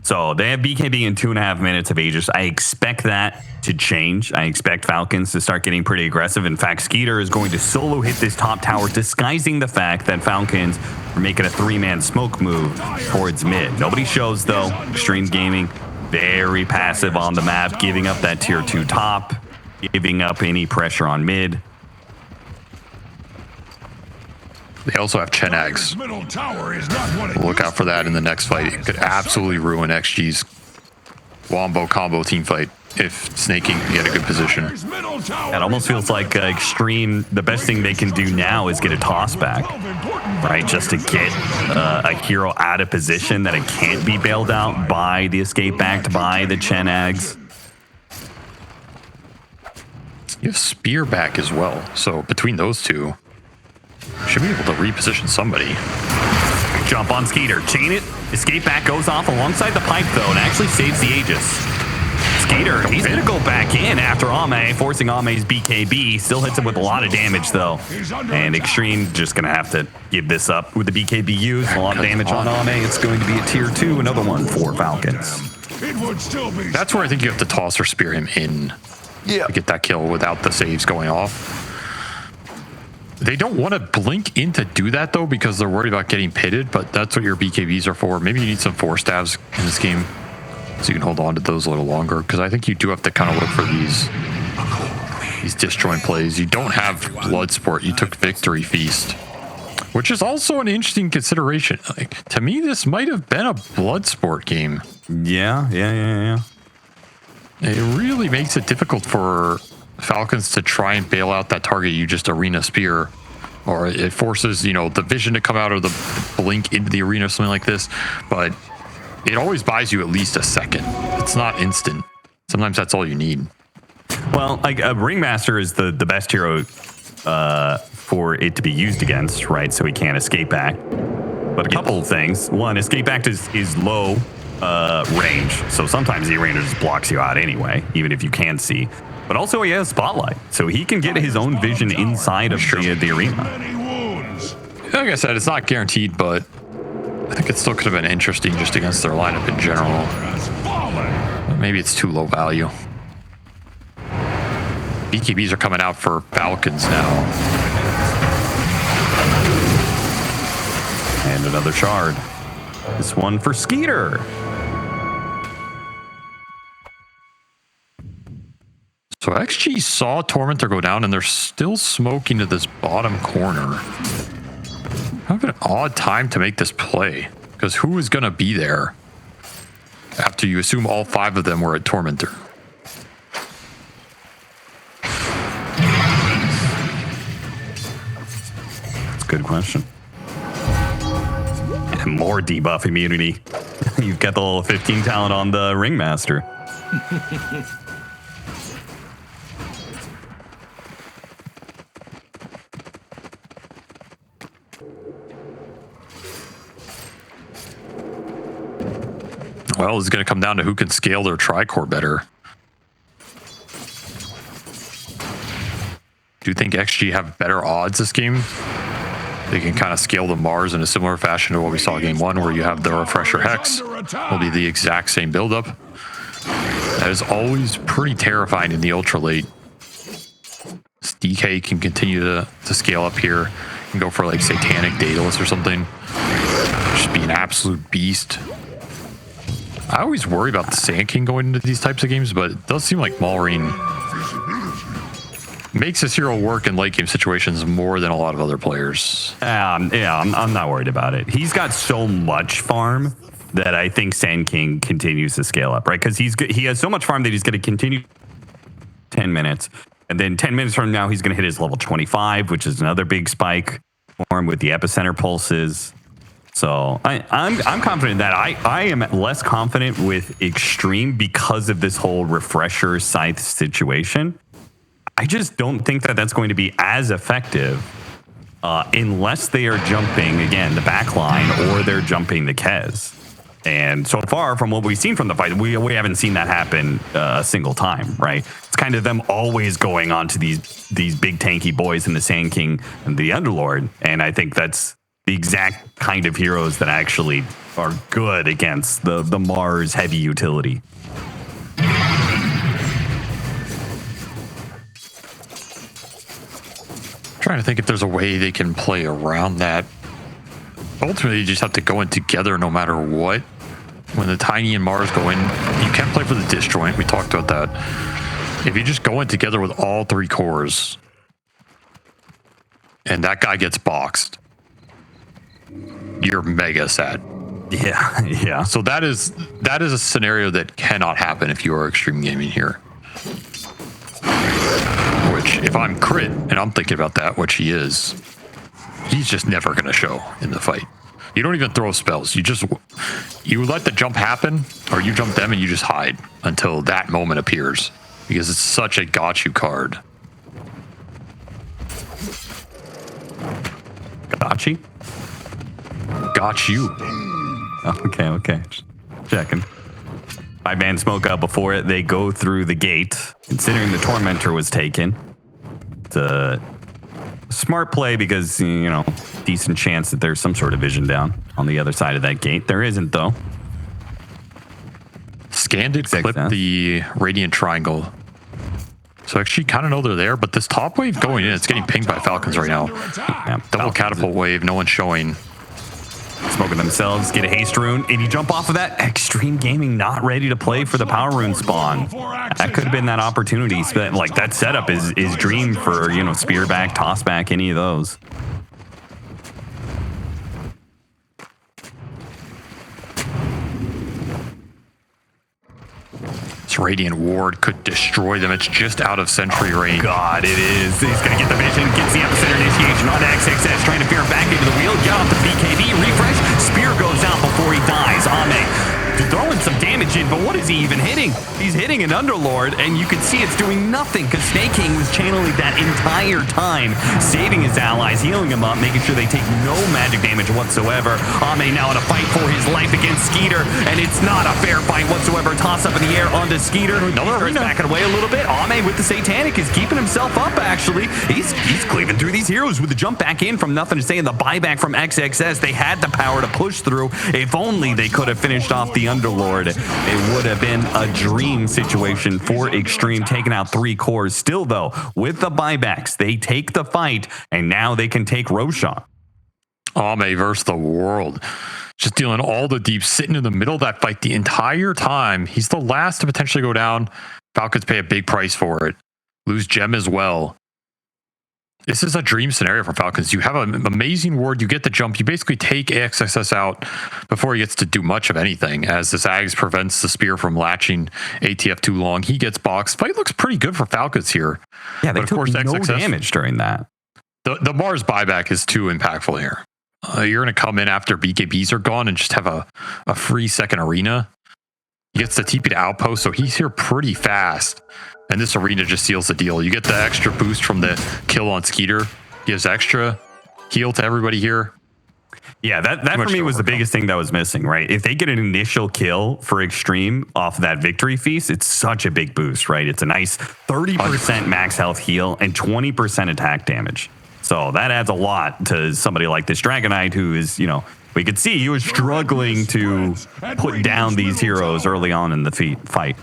So they have BKB in 2.5 minutes of Aegis. I expect that to change. I expect Falcons to start getting pretty aggressive. In fact, Skeeter is going to solo hit this top tower, disguising the fact that Falcons are making a 3-man smoke move towards mid. Nobody shows, though. Xtreme Gaming, very passive on the map, giving up that tier 2 top, giving up any pressure on mid. They also have Chen Ags. Look out for that in the next fight. It could absolutely ruin XG's Wombo combo team fight if Sneyking can get a good position. It almost feels like Xtreme, the best thing they can do now is get a toss back, right? Just to get a hero out of position that it can't be bailed out by the escape backed by the Chen Ags. You have Spear back as well. So between those two, should be able to reposition somebody. Jump on Skeeter, chain it. Escape back goes off alongside the pipe though and actually saves the Aegis. Skeeter, he's gonna go back in after Ame, forcing Ame's BKB. Still hits him with a lot of damage though. And Xtreme just gonna have to give this up with the BKB used. A lot of damage on Ame. It's going to be a tier 2, another one for Falcons. That's where I think you have to toss or spear him in to get that kill without the saves going off. They don't want to blink in to do that, though, because they're worried about getting pitted, but that's what your BKBs are for. Maybe you need some 4 stabs in this game so you can hold on to those a little longer, because I think you do have to kind of look for these disjoint plays. You don't have Bloodsport. You took Victory Feast, which is also an interesting consideration. Like, to me, this might have been a Bloodsport game. Yeah. It really makes it difficult for Falcons to try and bail out that target you just arena spear, or it forces, you know, the vision to come out of the blink into the arena or something like this, but it always buys you at least a second. It's not instant. Sometimes that's all you need. Well, like a Ringmaster is the best hero for it to be used against, right? So he can't escape back. But a couple of things. One, escape back is low range, so sometimes the arena just blocks you out anyway, even if you can see. But also he has Spotlight, so he can get his own vision inside of the arena. Like I said, it's not guaranteed, but I think it still could have been interesting just against their lineup in general. But maybe it's too low value. BKBs are coming out for Falcons now. And another shard. This one for Skeeter. So XG saw Tormentor go down, and they're still smoking to this bottom corner. Kind of an odd time to make this play, because who is going to be there after you assume all 5 of them were at Tormentor? That's a good question. And more debuff immunity. You've got the little 15 talent on the Ringmaster. Well, it's going to come down to who can scale their tri-core better. Do you think XG have better odds this game? They can kind of scale the Mars in a similar fashion to what we saw in game 1, where you have the Refresher Hex. Will be the exact same buildup. That is always pretty terrifying in the ultra late. DK can continue to scale up here and go for like Satanic Daedalus or something. Just be an absolute beast. I always worry about the Sneyking going into these types of games, but it does seem like Maureen makes this hero work in late game situations more than a lot of other players. Yeah, I'm not worried about it. He's got so much farm that I think Sneyking continues to scale up, right? Because he has so much farm that he's going to continue 10 minutes. And then 10 minutes from now, he's going to hit his level 25, which is another big spike for him with the epicenter pulses. So I'm confident that I am less confident with Xtreme because of this whole refresher scythe situation. I just don't think that that's going to be as effective unless they are jumping, again, the back line or they're jumping the Kez. And so far from what we've seen from the fight, we haven't seen that happen a single time, right? It's kind of them always going on to these big tanky boys in the Sneyking and the Underlord. And I think that's the exact kind of heroes that actually are good against the Mars heavy utility. Trying to think if there's a way they can play around that. Ultimately, you just have to go in together no matter what. When the Tiny and Mars go in, you can't play for the disjoint. We talked about that. If you just go in together with all 3 cores, and that guy gets boxed, you're mega sad. Yeah. So that is a scenario that cannot happen if you are Xtreme Gaming here. Which, if I'm Crit, and I'm thinking about that, which he is, he's just never going to show in the fight. You don't even throw spells. You let the jump happen, or you jump them and you just hide until that moment appears. Because it's such a got you card. Gotchi? Got you. Okay. Just checking. 5-man smoke out before it. They go through the gate. Considering the Tormentor was taken, it's a smart play because, decent chance that there's some sort of vision down on the other side of that gate. There isn't, though. Scan did clip the Radiant Triangle. So actually kind of know they're there, but this top wave going in, it's getting pinged by Falcons right now. Yeah, Double catapult wave, no one's showing. Smoking themselves, get a haste rune, and you jump off of that. Xtreme Gaming not ready to play for the power rune spawn. That could have been that opportunity. Like, that setup is dream for, spear back, toss back, any of those. This Radiant Ward could destroy them. It's just out of sentry range. God, it is. He's going to get the vision, gets the epicenter initiation on XXS, trying to fear back into the wheel, get off the BKB, refresh, spear goes out before he dies. Ame throwing some damage in, but what is he even hitting? He's hitting an Underlord, and you can see it's doing nothing because Sneyking was channeling that entire time, saving his allies, healing them up, making sure they take no magic damage whatsoever. Ame now in a fight for his life against Skeeter, and it's not a fair fight whatsoever. Toss up in the air onto Skeeter. Skeeter's backing away a little bit. Ame with the Satanic is keeping himself up, actually. He's cleaving through these heroes with the jump back in from nothing to say, and the buyback from XXS. They had the power to push through. If only they could have finished off the Underlord, it would have been a dream situation for Xtreme, taking out 3 cores. Still, though, with the buybacks, they take the fight, and now they can take Roshan. Ame versus the world. Just dealing all the deep, sitting in the middle of that fight the entire time. He's the last to potentially go down. Falcons pay a big price for it. Lose Gem as well. This is a dream scenario for Falcons. You have an amazing ward, you get the jump, you basically take AXSS out before he gets to do much of anything, as this Ags prevents the spear from latching ATF too long. He gets boxed. Fight looks pretty good for Falcons here. Yeah, they took no damage during that. The Mars buyback is too impactful here. You're going to come in after BKBs are gone and just have a free second arena. He gets the TP to outpost, so he's here pretty fast. And this arena just seals the deal. You get the extra boost from the kill on Skeeter. Gives extra heal to everybody here. Yeah, that for me was the biggest thing that was missing, right? If they get an initial kill for Xtreme off that victory feast, it's such a big boost, right? It's a nice 30% max health heal and 20% attack damage. So that adds a lot to somebody like this Dragon Knight who is, you know, we could see he was struggling to put down these heroes early on in the fight.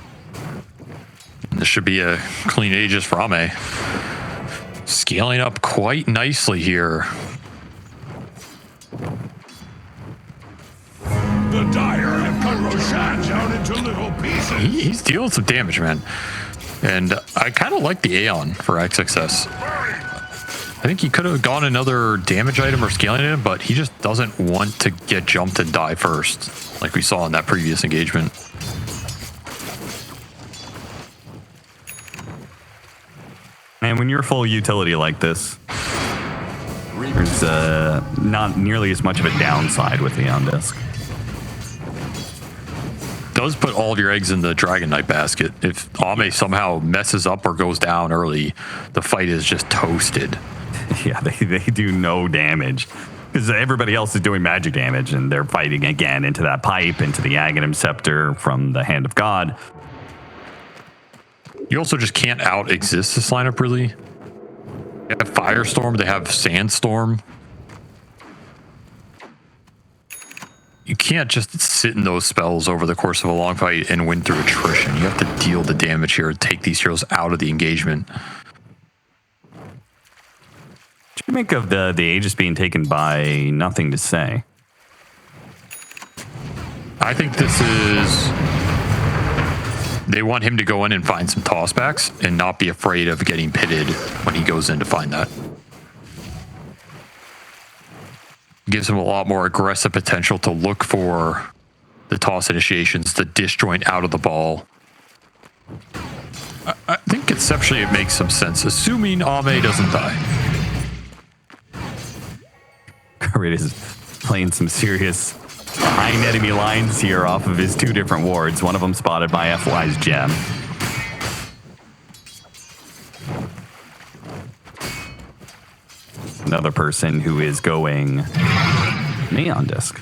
This should be a clean Aegis for Ame. Scaling up quite nicely here. The Dire have cut Roshan down into little pieces. He's dealing some damage, man. And I kind of like the Aeon for XXS. I think he could have gone another damage item or scaling item, but he just doesn't want to get jumped and die first, like we saw in that previous engagement. And when you're full utility like this, there's not nearly as much of a downside with the on disc. Does put all of your eggs in the Dragon Knight basket. If Ame somehow messes up or goes down early, the fight is just toasted. Yeah, they do no damage because everybody else is doing magic damage and they're fighting again into that pipe, into the Aghanim Scepter from the Hand of God. You also just can't out-exist this lineup, really. They have Firestorm, they have Sandstorm. You can't just sit in those spells over the course of a long fight and win through attrition. You have to deal the damage here and take these heroes out of the engagement. What do you make of the Aegis being taken by Nothing to Say? I think this is... They want him to go in and find some tossbacks and not be afraid of getting pitted when he goes in to find that. Gives him a lot more aggressive potential to look for the toss initiations, the disjoint out of the ball. I think conceptually it makes some sense, assuming Ame doesn't die. It is playing some serious behind enemy lines here off of his two different wards. One of them spotted by FY's gem. Another person who is going Neon Disc.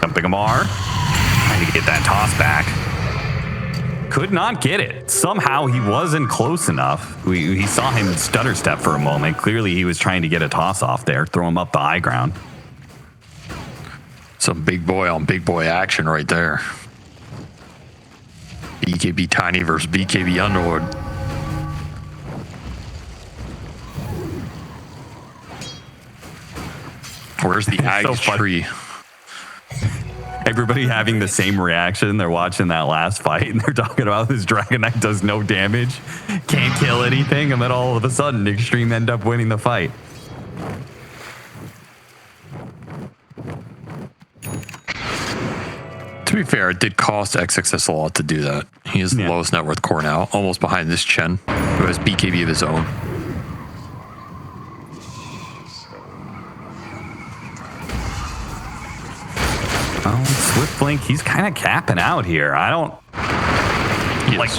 Dumping Amar. Trying to get that toss back. Could not get it. Somehow he wasn't close enough. He saw him stutter step for a moment. Clearly he was trying to get a toss off there, throw him up the high ground. Some big boy on big boy action right there. BKB Tiny versus BKB Underlord. Where's the Ag tree? Everybody having the same reaction. They're watching that last fight and they're talking about this Dragon Knight does no damage, can't kill anything, and then all of a sudden Xtreme end up winning the fight. To be fair, it did cost XXS a lot to do that. He is the lowest net worth core now, almost behind this Chen, who has BKB of his own. Oh, Swift Blink, he's kind of capping out here. I don't... Like,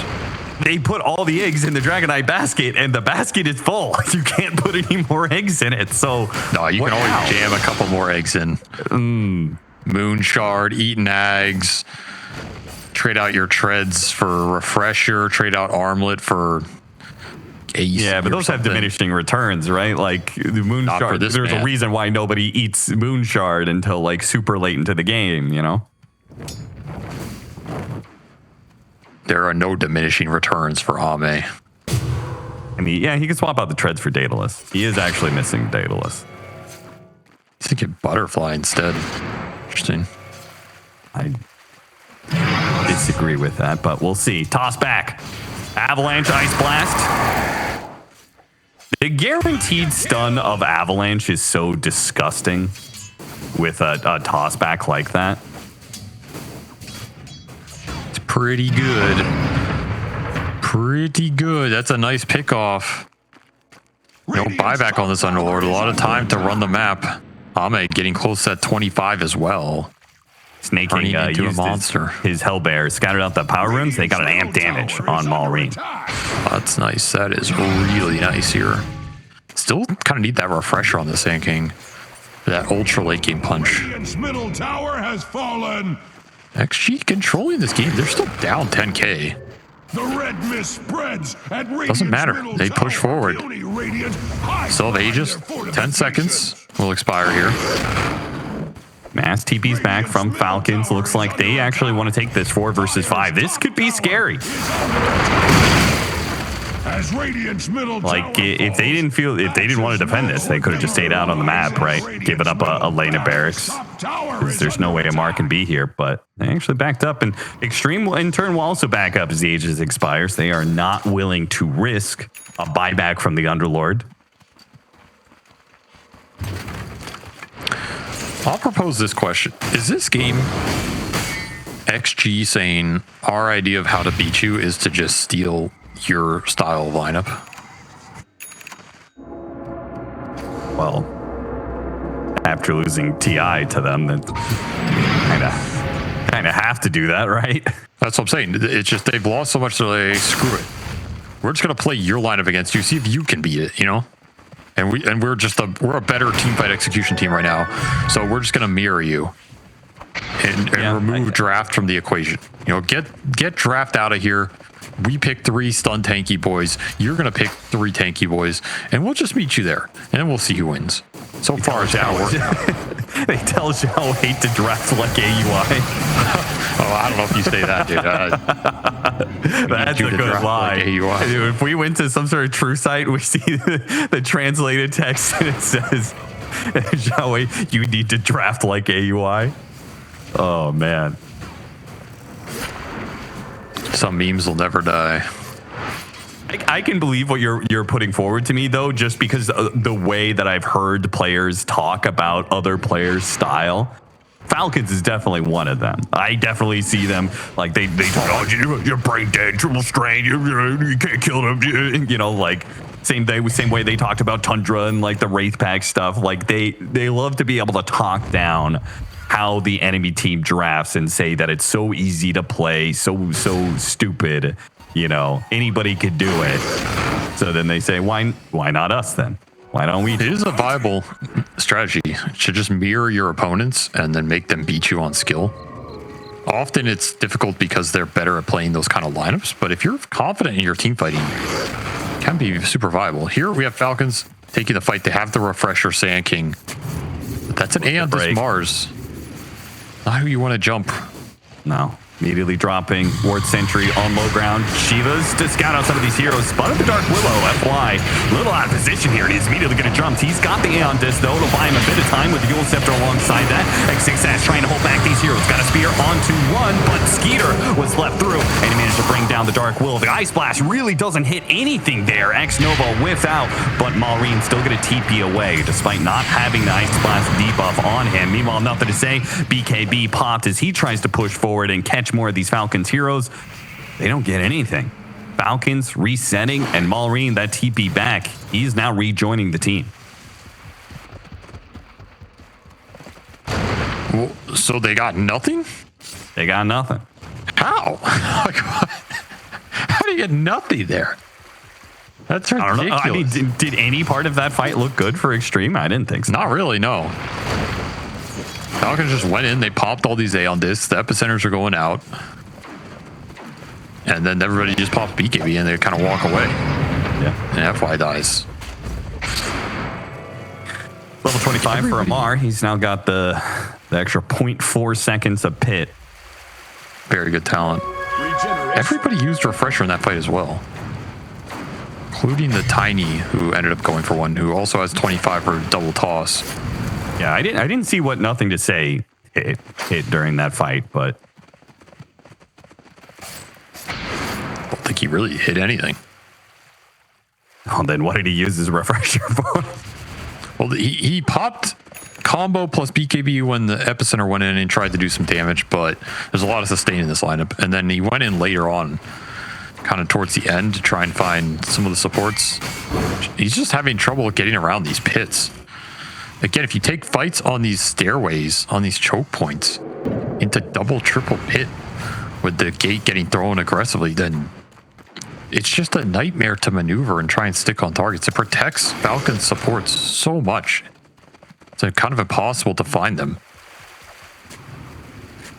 they put all the eggs in the Dragon Knight basket, and the basket is full. You can't put any more eggs in it, so... No, you can always jam a couple more eggs in. Moon Shard, Eaten Eggs, trade out your Treads for Refresher, trade out Armlet for Ace. Yeah, but those have diminishing returns, right? Like the Moon Shard, there's a reason why nobody eats Moon Shard until like super late into the game, you know? There are no diminishing returns for Ame. I mean, yeah, he can swap out the Treads for Daedalus. He is actually missing Daedalus. He's thinking Butterfly instead. Interesting. I disagree with that, but we'll see. Toss back. Avalanche, Ice Blast. The guaranteed stun of Avalanche is so disgusting with a toss back like that. It's pretty good. Pretty good. That's a nice pickoff. No buyback on this Underlord. A lot of time to run the map. Ame getting close to that 25 as well. Sneyking used his Hellbear, scattered out the power runes. They got an amp damage on Malrine. That's nice. That is really nice here. Still kind of need that refresher on the Sneyking. That ultra late game punch. Middle tower has fallen. XG controlling this game. They're still down 10k. The red mist spreads at Doesn't matter. They push forward. Still have Aegis. 10 seconds will expire here. Mass TP's back from Falcons. Looks like they actually want to take this 4 versus 5. This could be scary. As Radiant's middle like if they didn't want to defend this, they could have just stayed out on the map, right? Given up a lane of barracks. There's no way a Mar can be here, but they actually backed up, and Xtreme in turn will also back up as the Aegis expires. They are not willing to risk a buyback from the Underlord. I'll propose this question. Is this game XG saying our idea of how to beat you is to just steal your style of lineup? Well, after losing TI to them, then kind of have to do that, right? That's what I'm saying. It's just they've lost so much, they're like, screw it. We're just gonna play your lineup against you, see if you can beat it, you know? And we're a better teamfight execution team right now, so we're just gonna mirror you and remove draft from the equation. You know, get draft out of here. We pick 3 stun tanky boys. You're gonna pick 3 tanky boys, and we'll just meet you there, and then we'll see who wins. So far, it's how it works. They tell Zhao hate to draft like AUI. Oh, I don't know if you say that, dude. That's a good lie. Like dude, if we went to some sort of true site, we see the translated text and it says, Zhao, you need to draft like AUI. Oh, man. Some memes will never die. I can believe what you're putting forward to me, though, just because the way that I've heard players talk about other players' style. Falcons is definitely one of them. I definitely see them like they talk, oh, you're brain dead, triple strain, you can't kill them, you know, like same way they talked about Tundra and like the Wraith Pack stuff. Like they love to be able to talk down how the enemy team drafts and say that it's so easy to play, so stupid, you know, anybody could do it. So then they say, why not us then? Why don't we? It is a viable strategy. It should just mirror your opponents and then make them beat you on skill. Often it's difficult because they're better at playing those kind of lineups, but if you're confident in your team fighting, it can be super viable. Here we have Falcons taking the fight. They have the refresher Sneyking. That's an A on this Mars. Not who you want to jump. No. Immediately dropping Ward Sentry on low ground. Shivas to scout out some of these heroes. Spotted the Dark Willow, FY. Little out of position here, and he's immediately going to jump. He's got the Aeon Disc, though. It'll buy him a bit of time with the Dual Scepter alongside that. X6S trying to hold back these heroes. Got a spear onto one, but Skeeter was left through, and he managed to bring down the Dark Willow. The Ice Blast really doesn't hit anything there. X-Nova whiff out, but Malrine still going to TP away, despite not having the Ice Blast debuff on him. Meanwhile, nothing to say. BKB popped as he tries to push forward and catch more of these Falcons heroes. They don't get anything. Falcons resetting, and Malrine, that TP back. He's now rejoining the team. Well, so they got nothing? They got nothing. How? How do you get nothing there? That's ridiculous. I don't know. I mean, did any part of that fight look good for Xtreme? I didn't think so. Not really, no. Falcons just went in, they popped all these Aeon Discs, the epicenters are going out. And then everybody just pops BKB and they kind of walk away. Yeah. And FY dies. Level 25 for Amar. He's now got the extra 0.4 seconds of pit. Very good talent. Everybody used Refresher in that fight as well. Including the Tiny, who ended up going for one, who also has 25 for double toss. Yeah, I didn't see what Nothing to Say hit during that fight, but I don't think he really hit anything. Oh, then what did he use his refresher for? Well, he popped combo plus BKB when the epicenter went in and tried to do some damage, but there's a lot of sustain in this lineup. And then he went in later on kind of towards the end to try and find some of the supports. He's just having trouble getting around these pits. Again, if you take fights on these stairways, on these choke points, into double, triple pit with the gate getting thrown aggressively, then it's just a nightmare to maneuver and try and stick on targets. It protects Falcon's supports so much. It's kind of impossible to find them.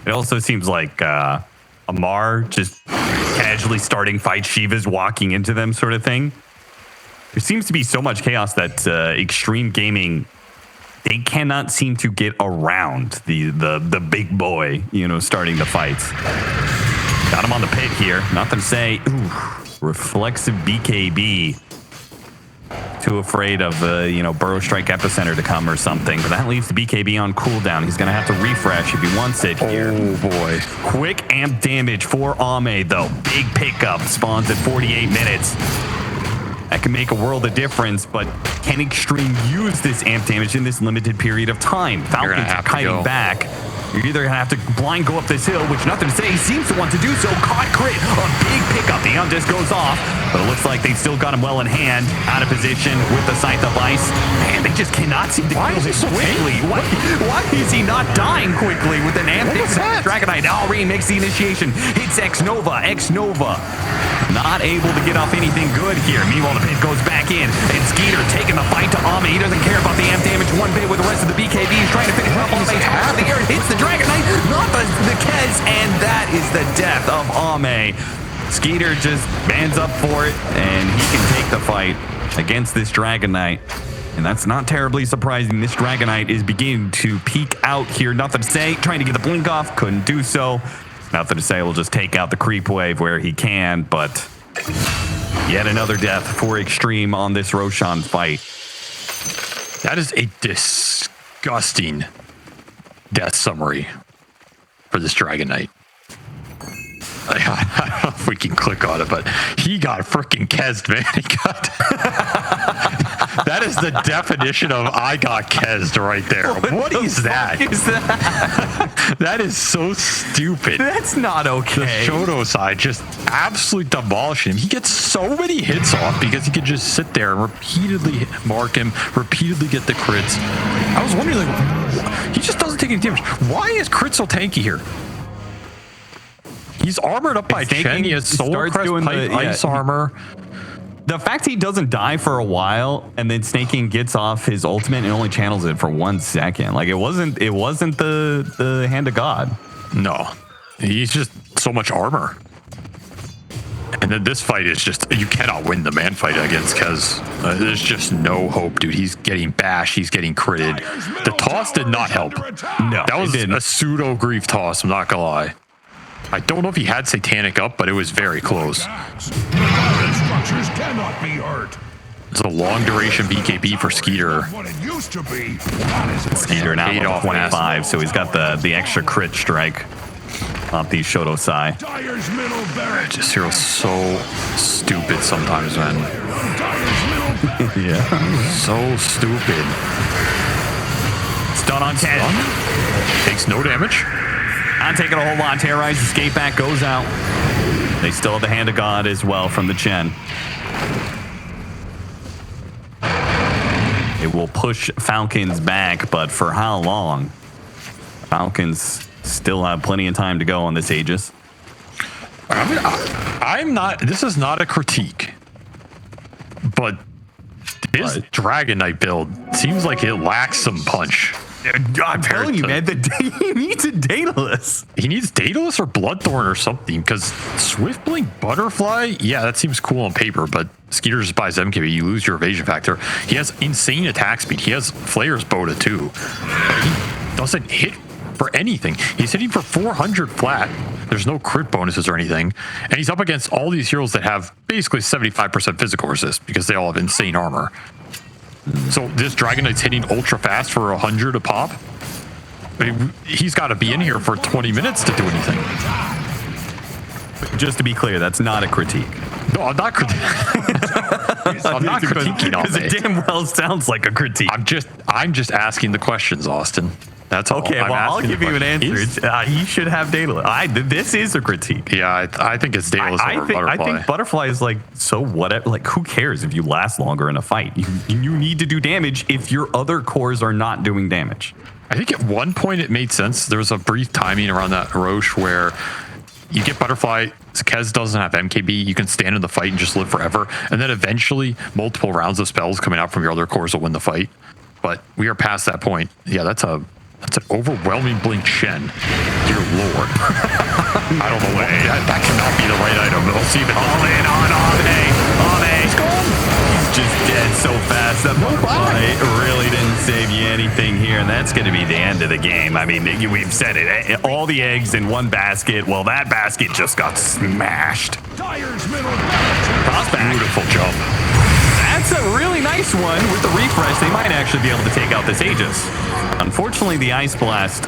It also seems like Amar just casually starting fights, Shiva's walking into them sort of thing. There seems to be so much chaos that Xtreme Gaming, they cannot seem to get around the big boy, starting the fights. Got him on the pit here. Nothing to say. Ooh, reflexive BKB. Too afraid of Burrow Strike Epicenter to come or something. But that leaves the BKB on cooldown. He's going to have to refresh if he wants it here. Oh, boy. Quick amp damage for Ame, though. Big pickup. Spawns at 48 minutes. That can make a world of difference, but can Xtreme use this amp damage in this limited period of time? Falcons are kiting back. You're either going to have to blind go up this hill, which nothing to say. He seems to want to do so. Caught crit. A big pickup. The amp just goes off, but it looks like they've still got him well in hand. Out of position with the Scythe of Ice. Man, they just cannot seem to kill him quickly. Why is he not dying quickly with an amp? Dragonite now remakes the initiation. Hits X-Nova. Not able to get off anything good here. Meanwhile, the pit goes back in, and Skeeter taking the fight to Ame. He doesn't care about the amp damage one bit with the rest of the BKB. He's trying to finish up Ame top of the air. Hits the Dragonite, not the Kez, and that is the death of Ame. Skeeter just bands up for it, and he can take the fight against this Dragonite. And that's not terribly surprising. This Dragonite is beginning to peek out here. Nothing to say. Trying to get the blink off. Couldn't do so. Nothing to say. We'll just take out the creep wave where he can. But yet another death for Xtreme on this Roshan fight. That is a disgusting death summary for this Dragonite. I don't know if we can click on it, but he got freaking Kezzed, man. He got that is the definition of I got Kezzed right there. What is that? That is so stupid. That's not okay. The Shoto side just absolutely demolishing him. He gets so many hits off because he could just sit there and repeatedly mark him, repeatedly get the crits. I was wondering, like, he just doesn't take any damage. Why is crit so tanky here? He's armored up by Chen. He has Solar Crest Pipe, Ice Armor. The fact he doesn't die for a while and then Sneyking gets off his ultimate and only channels it for 1 second. Like it wasn't the hand of God. No. He's just so much armor. And then this fight is just, you cannot win the man fight against Kez. There's just no hope, dude. He's getting bashed. He's getting critted. The toss did not help. No, that was a pseudo grief toss. I'm not gonna lie. I don't know if he had Satanic up, but it was very close. Structures cannot be hurt. It's a long duration BKB for Skeeter. Skeeter now level 25, so he's got the extra crit strike off these Shoto Sai. Just heroes so stupid sometimes, man. Yeah. So stupid. Stun on Chen. Takes no damage. Not taking a whole lot. Terrorize, escape back, goes out. They still have the Hand of God as well from the Chen. It will push Falcons back, but for how long? Falcons still have plenty of time to go on this Aegis. I'm not, this is not a critique, but his Dragonite build seems like it lacks some punch. I'm telling you, man, he needs a Daedalus. He needs Daedalus or Bloodthorn or something, because Swift Blink Butterfly, yeah, that seems cool on paper, but Skeeter just buys MKB, you lose your evasion factor. He has insane attack speed. He has Flayer's Boda too. He doesn't hit for anything. He's hitting for 400 flat. There's no crit bonuses or anything. And he's up against all these heroes that have basically 75% physical resist because they all have insane armor. So this Dragonite's hitting ultra fast for 100 a pop. I mean, he's got to be in here for 20 minutes to do anything. Just to be clear, that's not a critique. No, I'm not critiquing. I'm not critiquing on it. Because it damn well sounds like a critique. I'm just asking the questions, Austin. That's all. Okay, I'm well, I'll asking give the you an question. answer. He should have Daedalus. This is a critique. Yeah, I think it's Daedalus over Butterfly. I think Butterfly is like, so what? Like, who cares if you last longer in a fight? You need to do damage if your other cores are not doing damage. I think at one point it made sense. There was a brief timing around that Roche where you get Butterfly, Kez doesn't have MKB, you can stand in the fight and just live forever. And then eventually multiple rounds of spells coming out from your other cores will win the fight. But we are past that point. Yeah, that's an overwhelming blink Chen. Dear Lord. I don't know. That cannot be the right item. We'll see if it all in on Ave. He's gone. He's just dead so fast. That Butterfly really didn't save you anything here, and that's going to be the end of the game. I mean, we've said it. All the eggs in one basket. Well, that basket just got smashed. Dyer's middle. Crossback. Beautiful jump. That's a really nice one. With the refresh, they might actually be able to take out this Aegis. Unfortunately, the Ice Blast,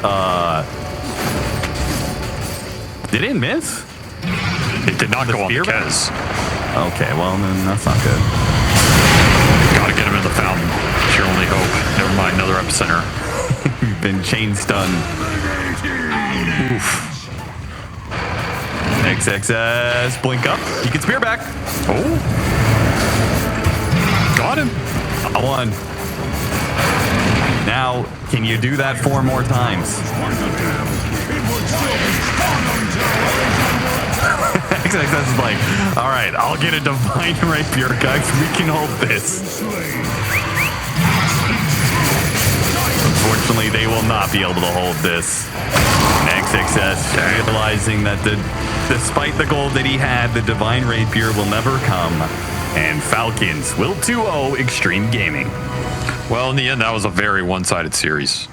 did it miss? It did not go on the Kez. Okay, well, then that's not good. Gotta get him in the fountain. It's your only hope. Never mind, another epicenter. You've been chain stunned. Oof. XXS, blink up. You can spear back. Oh. Got him. I won. Now, can you do that 4 more times? XXS is like, all right, I'll get a Divine Rapier, guys. We can hold this. Unfortunately, they will not be able to hold this. XXS realizing that despite the goal that he had, the Divine Rapier will never come. And Falcons will 2-0 Xtreme Gaming. Well, in the end, that was a very one-sided series.